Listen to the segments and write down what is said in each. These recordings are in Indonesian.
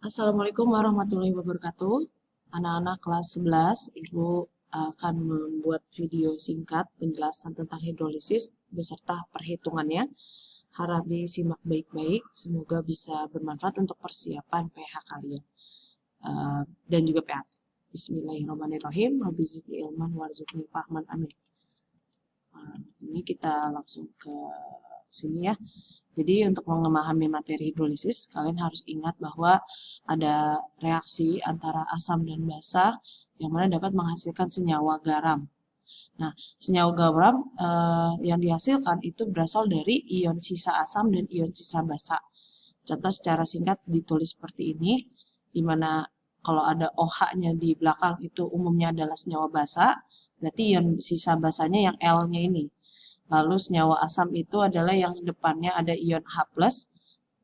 Assalamualaikum warahmatullahi wabarakatuh. Anak-anak kelas 11, Ibu akan membuat video singkat penjelasan tentang hidrolisis beserta perhitungannya. Harap disimak baik-baik, semoga bisa bermanfaat untuk persiapan PH kalian dan juga PAT. Bismillahirrahmanirrahim. Rabbi zidni ilman warzuqni fahman. Amin. Ini kita langsung ke sini ya. Jadi untuk memahami materi hidrolisis, kalian harus ingat bahwa ada reaksi antara asam dan basa yang mana dapat menghasilkan senyawa garam. Nah, senyawa garam yang dihasilkan itu berasal dari ion sisa asam dan ion sisa basa. Contoh secara singkat ditulis seperti ini, di mana kalau ada OH-nya di belakang itu umumnya adalah senyawa basa, berarti ion sisa basanya yang L-nya ini. Lalu senyawa asam itu adalah yang depannya ada ion H+,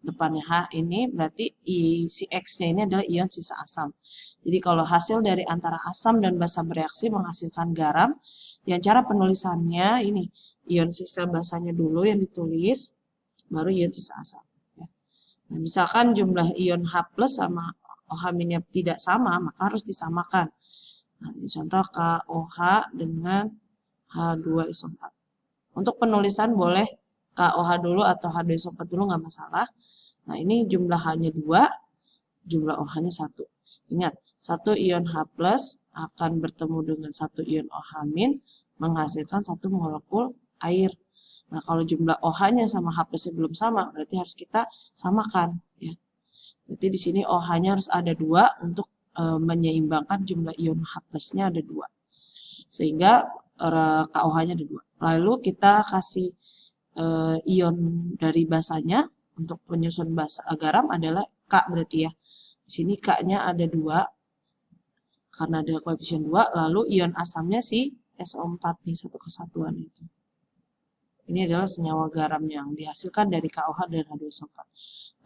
depannya H ini berarti si X-nya ini adalah ion sisa asam. Jadi kalau hasil dari antara asam dan basa bereaksi menghasilkan garam, yang cara penulisannya ini, ion sisa basanya dulu yang ditulis, baru ion sisa asam. Nah, misalkan jumlah ion H+ sama OH- tidak sama, maka harus disamakan. Nah, ini contoh KOH dengan H2SO4. Untuk penulisan boleh KOH dulu atau H2SO4 dulu nggak masalah. Nah, ini jumlah H-nya 2, jumlah OH-nya 1. Ingat, satu ion H+ akan bertemu dengan satu ion OH- menghasilkan satu molekul air. Nah, kalau jumlah OH-nya sama H+-nya belum sama, berarti harus kita samakan. Ya. Berarti di sini OH-nya harus ada 2 untuk menyeimbangkan jumlah ion H+-nya ada 2. Sehingga KOH-nya ada 2. Lalu kita kasih ion dari basanya untuk penyusun basa garam adalah K berarti ya. Di sini K-nya ada 2 karena ada koefisien 2, lalu ion asamnya si SO4 nih, satu kesatuan itu. Ini adalah senyawa garam yang dihasilkan dari KOH dan H2SO4.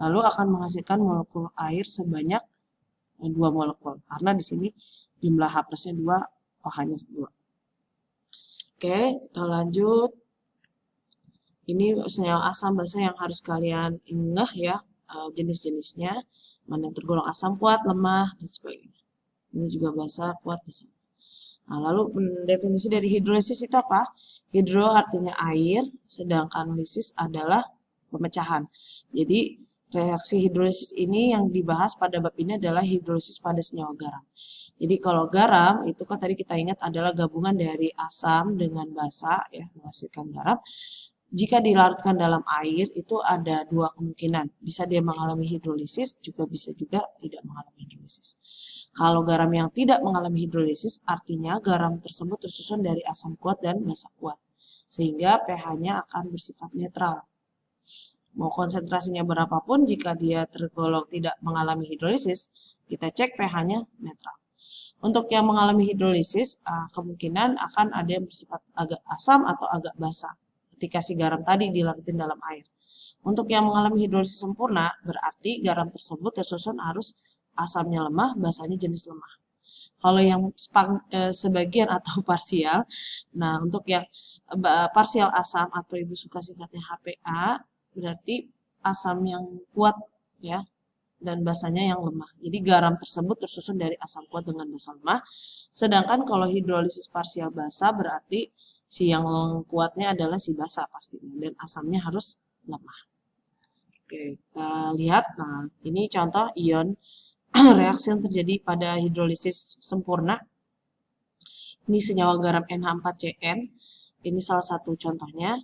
Lalu akan menghasilkan molekul air sebanyak 2 molekul karena di sini jumlah H+-nya 2, OH-nya 2. Oke, kita lanjut. Ini senyawa asam basa yang harus kalian ingat ya, jenis-jenisnya, mana yang tergolong asam kuat, lemah, dan sebagainya. Ini juga basa kuat, basa. Nah, lalu definisi dari hidrolisis itu apa? Hidro artinya air, sedangkan lisis adalah pemecahan. Jadi reaksi hidrolisis ini yang dibahas pada bab ini adalah hidrolisis pada senyawa garam. Jadi kalau garam itu kan tadi kita ingat adalah gabungan dari asam dengan basa ya, menghasilkan garam. Jika dilarutkan dalam air itu ada 2 kemungkinan. Bisa dia mengalami hidrolisis, juga bisa juga tidak mengalami hidrolisis. Kalau garam yang tidak mengalami hidrolisis, artinya garam tersebut tersusun dari asam kuat dan basa kuat. Sehingga pH-nya akan bersifat netral. Mau konsentrasinya berapapun, jika dia tergolong tidak mengalami hidrolisis, kita cek pH-nya netral. Untuk yang mengalami hidrolisis, kemungkinan akan ada yang bersifat agak asam atau agak basa ketika si garam tadi dilarutin dalam air. Untuk yang mengalami hidrolisis sempurna, berarti garam tersebut tersusun harus asamnya lemah, basanya jenis lemah. Kalau yang sebagian atau parsial, nah untuk yang parsial asam atau ibu suka singkatnya HPA, berarti asam yang kuat ya, dan basanya yang lemah. Jadi garam tersebut tersusun dari asam kuat dengan basa lemah. Sedangkan kalau hidrolisis parsial basa berarti si yang kuatnya adalah si basa pastinya dan asamnya harus lemah. Oke, kita lihat. Nah, ini contoh ion reaksi yang terjadi pada hidrolisis sempurna. Ini senyawa garam NH4CN. Ini salah satu contohnya.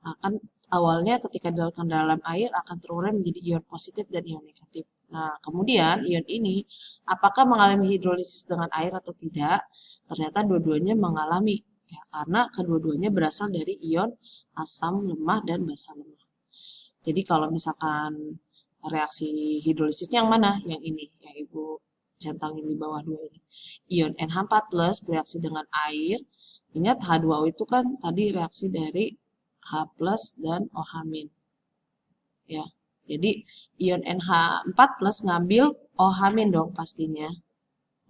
Nah, kan awalnya ketika dilakukan dalam air akan terurai menjadi ion positif dan ion negatif. Nah, kemudian ion ini apakah mengalami hidrolisis dengan air atau tidak? Ternyata dua-duanya mengalami, ya, karena kedua-duanya berasal dari ion asam lemah dan basa lemah. Jadi kalau misalkan reaksi hidrolisisnya yang mana? Yang ini, yang Ibu centangin di bawah 2 ini. Ion NH4+ bereaksi dengan air. Ingat H2O itu kan tadi reaksi dari H+ dan OH-. Ya. Jadi ion NH4+ ngambil OH- dong pastinya.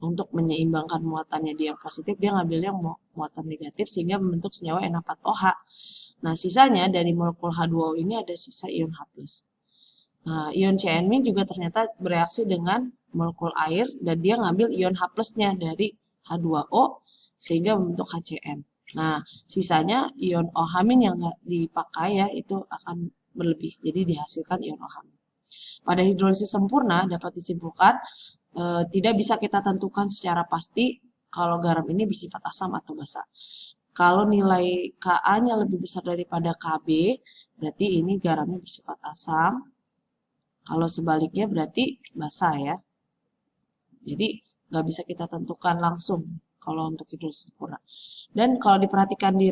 Untuk menyeimbangkan muatannya dia yang positif, dia ngambilnya yang muatan negatif sehingga membentuk senyawa NH4OH. Nah, sisanya dari molekul H2O ini ada sisa ion H+. Nah, ion CN- juga ternyata bereaksi dengan molekul air dan dia ngambil ion H plusnya dari H2O sehingga membentuk HCN. Nah, sisanya ion OH- yang nggak dipakai ya itu akan berlebih. Jadi dihasilkan ion OH-. Pada hidrolisis sempurna dapat disimpulkan tidak bisa kita tentukan secara pasti kalau garam ini bersifat asam atau basa. Kalau nilai Ka-nya lebih besar daripada Kb, berarti ini garamnya bersifat asam. Kalau sebaliknya berarti basa ya. Jadi nggak bisa kita tentukan langsung kalau untuk hidrolisis sempurna. Dan kalau diperhatikan di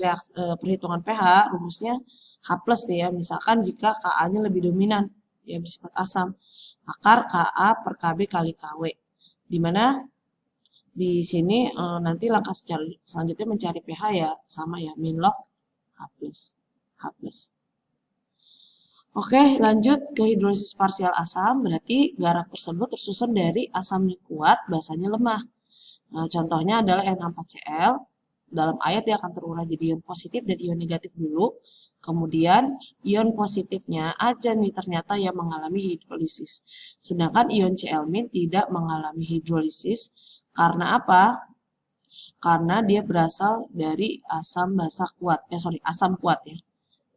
perhitungan pH, rumusnya H plus nih ya. Misalkan jika Ka-nya lebih dominan, ya bersifat asam, akar Ka per Kb kali Kw. Dimana di sini nanti langkah selanjutnya mencari pH ya sama ya, min log H plus. H plus. Oke, lanjut ke hidrolisis parsial asam, berarti garam tersebut tersusun dari asamnya kuat, basanya lemah. Nah, contohnya adalah N4Cl. Dalam air dia akan terurai jadi ion positif dan ion negatif dulu. Kemudian ion positifnya aja nih ternyata yang mengalami hidrolisis. Sedangkan ion Cl- tidak mengalami hidrolisis. Karena apa? Karena dia berasal dari asam basa kuat. Asam kuat ya.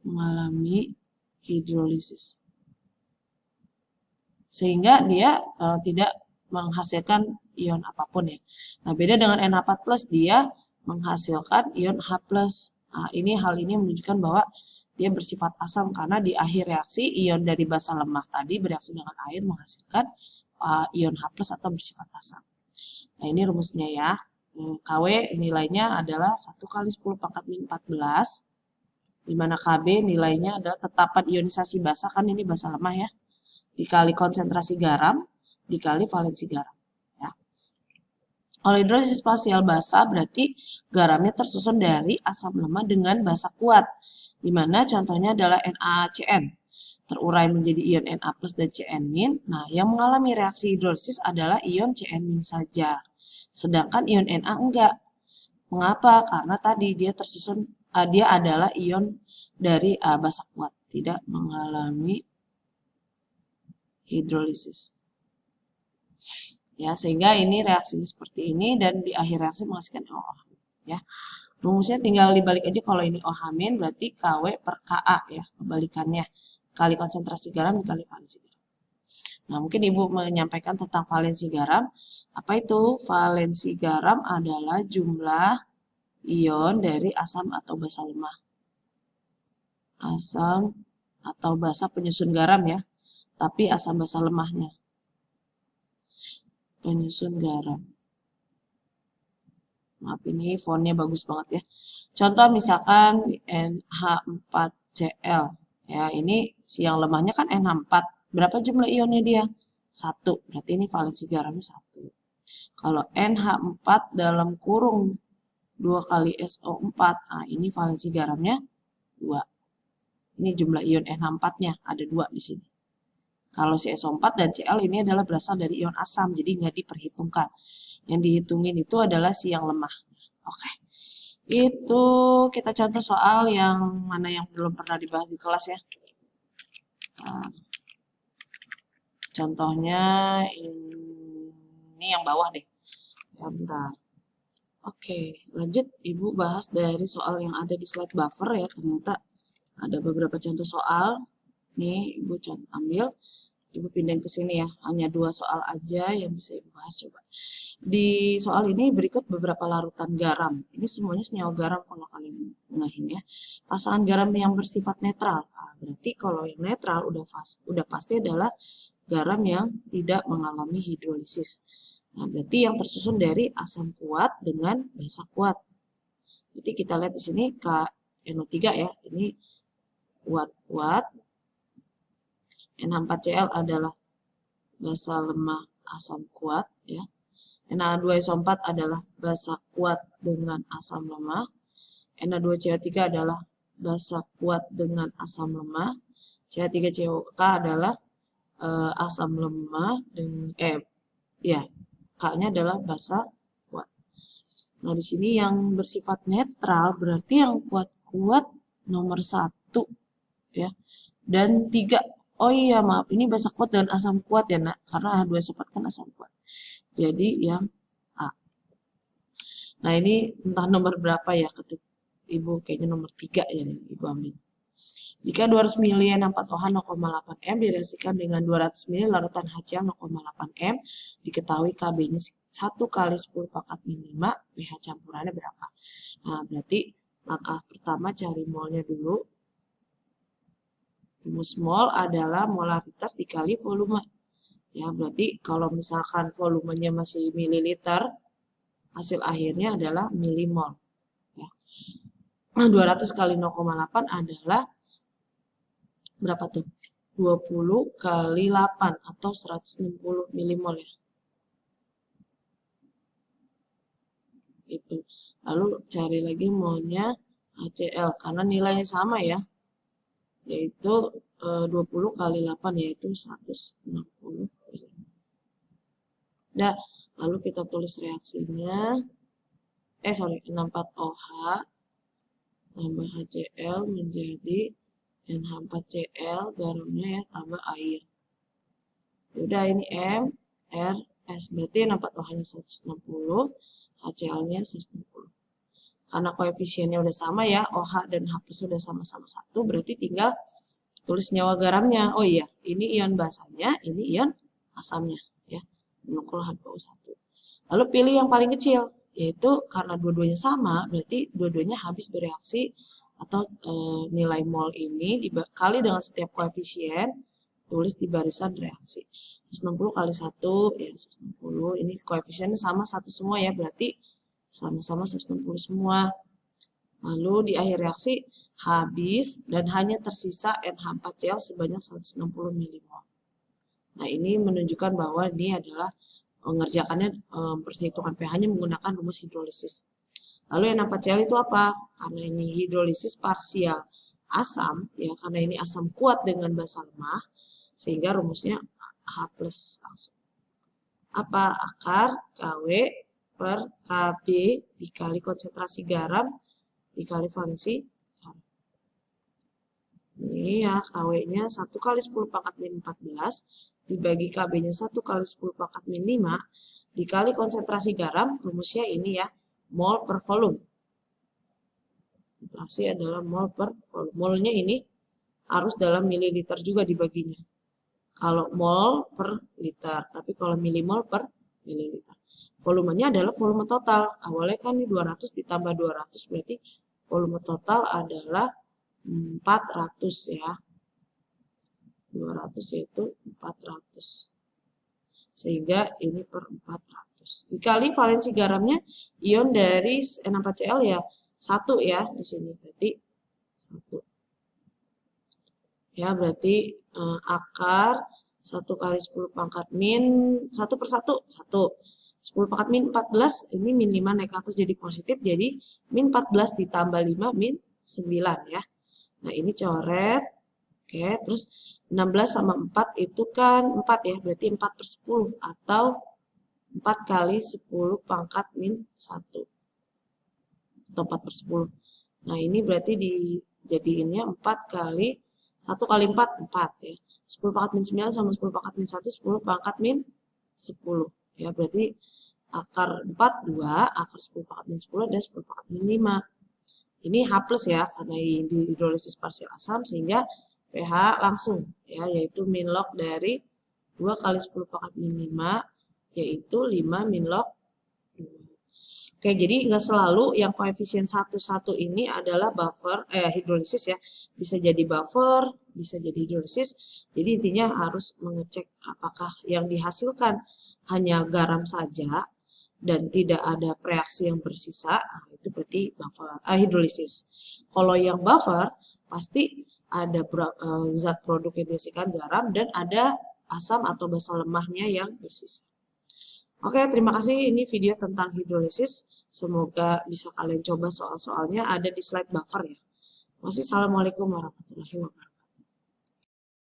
Mengalami hidrolisis. Sehingga dia tidak menghasilkan ion apapun ya. Nah, beda dengan NH4+, dia menghasilkan ion H+. Nah, hal ini menunjukkan bahwa dia bersifat asam karena di akhir reaksi ion dari basa lemah tadi bereaksi dengan air menghasilkan ion H+ atau bersifat asam. Nah, ini rumusnya ya. Kw nilainya adalah 1 kali 10 pangkat min 14, di mana Kb nilainya adalah tetapan ionisasi basa, kan ini basa lemah ya, dikali konsentrasi garam, dikali valensi garam. Ya. Kalau hidrolisis parsial basa berarti garamnya tersusun dari asam lemah dengan basa kuat, di mana contohnya adalah NaCN, terurai menjadi ion Na plus dan Cn-. Nah, yang mengalami reaksi hidrolisis adalah ion Cn- saja, sedangkan ion Na enggak. Mengapa? Karena tadi dia tersusun, dia adalah ion dari basa kuat, tidak mengalami hidrolisis. Ya, sehingga ini reaksi seperti ini dan di akhir reaksi menghasilkan OH. Ya. Rumusnya tinggal dibalik aja, kalau ini OH- berarti Kw per Ka ya, kebalikannya. Kali konsentrasi garam dikali valensi garam. Nah, mungkin Ibu menyampaikan tentang valensi garam. Apa itu? Valensi garam adalah jumlah ion dari asam atau basa lemah. Asam atau basa penyusun garam ya, tapi asam basa lemahnya. Penyusun garam. Maaf, ini fontnya bagus banget ya. Contoh misalkan NH4Cl. Ya, ini si yang lemahnya kan NH4. Berapa jumlah ionnya dia? 1. Berarti ini valensi garamnya 1. Kalau NH4 dalam kurung 2 kali SO4, nah ini valensi garamnya 2. Ini jumlah ion NH4-nya, ada 2 di sini. Kalau si SO4 dan Cl ini adalah berasal dari ion asam, jadi nggak diperhitungkan. Yang dihitungin itu adalah si yang lemah. Oke. Itu kita contoh soal yang mana yang belum pernah dibahas di kelas ya. Nah, contohnya ini yang bawah deh. Ya, bentar. Oke, lanjut Ibu bahas dari soal yang ada di slide buffer ya. Ternyata ada beberapa contoh soal. Nih, Ibu ambil. Ibu pindahin ke sini ya. Hanya 2 soal aja yang bisa Ibu bahas coba. Di soal ini berikut beberapa larutan garam. Ini semuanya senyawa garam kalau kalian ngahin ya. Pasangan garam yang bersifat netral. Nah, berarti kalau yang netral udah pasti adalah garam yang tidak mengalami hidrolisis. Nah, berarti yang tersusun dari asam kuat dengan basa kuat. Jadi kita lihat di sini KNO3 ya. Ini kuat-kuat. NH4Cl adalah basa lemah asam kuat ya. Na2SO4 adalah basa kuat dengan asam lemah. Na2CO3 adalah basa kuat dengan asam lemah. CH3COK adalah asam lemah dengan K-nya adalah basa kuat. Nah, di sini yang bersifat netral berarti yang kuat-kuat nomor 1 ya. Dan 3 Oh iya, maaf, ini basa kuat dan asam kuat ya, Nak. Karena H2SO4 kan asam kuat. Jadi yang A. Nah, ini entah nomor berapa ya, ketuk Ibu kayaknya nomor 3 ya nih, Ibu ambil. Jika 200 ml N4OH 0,8 M direaksikan dengan 200 ml larutan HCl 0,8 M, diketahui Kb-nya 1 kali 10 pangkat min 5, pH campurannya berapa? Nah, berarti langkah pertama cari molnya dulu. Rumus mol adalah molaritas dikali volume. Ya, berarti kalau misalkan volumenya masih mililiter, hasil akhirnya adalah milimol. Ya. Nah, 200 kali 0,8 adalah berapa tuh? 20 kali 8 atau 160 milimol ya. Itu. Lalu cari lagi molnya HCl karena nilainya sama ya. Yaitu 20 kali 8 yaitu 160. Nah, lalu kita tulis reaksinya. 64OH tambah HCl menjadi NH4Cl, garamnya ya tambah air. Yaudah ini M, R, S. Berarti 64OH-nya 160, HCl-nya 160. Karena koefisiennya udah sama ya, OH dan H plus udah sama-sama 1, berarti tinggal tulis nyawa garamnya. Oh iya, ini ion basanya, ini ion asamnya ya. Nukleol H2O1. Lalu pilih yang paling kecil, yaitu karena dua-duanya sama, berarti dua-duanya habis bereaksi atau nilai mol ini dikali dengan setiap koefisien, tulis di barisan reaksi. 160 kali 1, ya 160, ini koefisiennya sama 1 semua ya, berarti sama-sama 160 semua. Lalu di akhir reaksi habis dan hanya tersisa NH4Cl sebanyak 160 milimol. Nah, ini menunjukkan bahwa ini adalah mengerjakannya perhitungan pH-nya menggunakan rumus hidrolisis. Lalu yang NH4Cl itu apa? Karena ini hidrolisis parsial asam, ya karena ini asam kuat dengan basa lemah, sehingga rumusnya H plus langsung. Apa? Akar KW per KB dikali konsentrasi garam dikali valensi garam. Ini ya KW-nya 1 kali 10 pangkat min 14 dibagi KB-nya 1 kali 10 pangkat min 5 dikali konsentrasi garam, rumusnya ini ya, mol per volume. Konsentrasi adalah mol per volume. Molnya ini harus dalam mililiter juga dibaginya. Kalau mol per liter, tapi kalau milimol per mililiter. Volumenya adalah volume total. Awalnya kan ini 200 ditambah 200, berarti volume total adalah 400 ya. 200 yaitu 400. Sehingga ini per 400. Dikali valensi garamnya, ion dari N4Cl ya 1 ya di sini. Berarti 1. Ya, berarti akar 1 kali 10 pangkat min 1 per 1, 1. 10 pangkat min 14, ini min 5 naik ke atas jadi positif, jadi min 14 ditambah 5 min 9 ya. Nah, ini coret. Oke, terus 16 sama 4 itu kan 4 ya, berarti 4 per 10 atau 4 kali 10 pangkat min 1. Atau 4 per 10. Nah, ini berarti dijadiinnya 4 kali 1 kali 4, 4 ya. 10 pangkat min 9 sama 10 pangkat min 1, 10 pangkat min 10. Ya, berarti akar 4, 2, akar 10 pangkat min 10 dan 10 pangkat min 5. Ini H plus ya, karena hidrolisis parsial asam, sehingga pH langsung ya, yaitu min log dari 2 kali 10 pangkat min 5, yaitu 5 min log 2. Oke, jadi nggak selalu yang koefisien 1 ini adalah buffer, hidrolisis ya. Bisa jadi buffer, bisa jadi hidrolisis. Jadi intinya harus mengecek apakah yang dihasilkan hanya garam saja dan tidak ada reaksi yang bersisa, nah itu berarti buffer, hidrolisis. Kalau yang buffer, pasti ada zat produk yang dihasilkan garam dan ada asam atau basa lemahnya yang bersisa. Oke, terima kasih. Ini video tentang hidrolisis. Semoga bisa kalian coba soal-soalnya ada di slide buffer ya. Masih, assalamualaikum warahmatullahi wabarakatuh.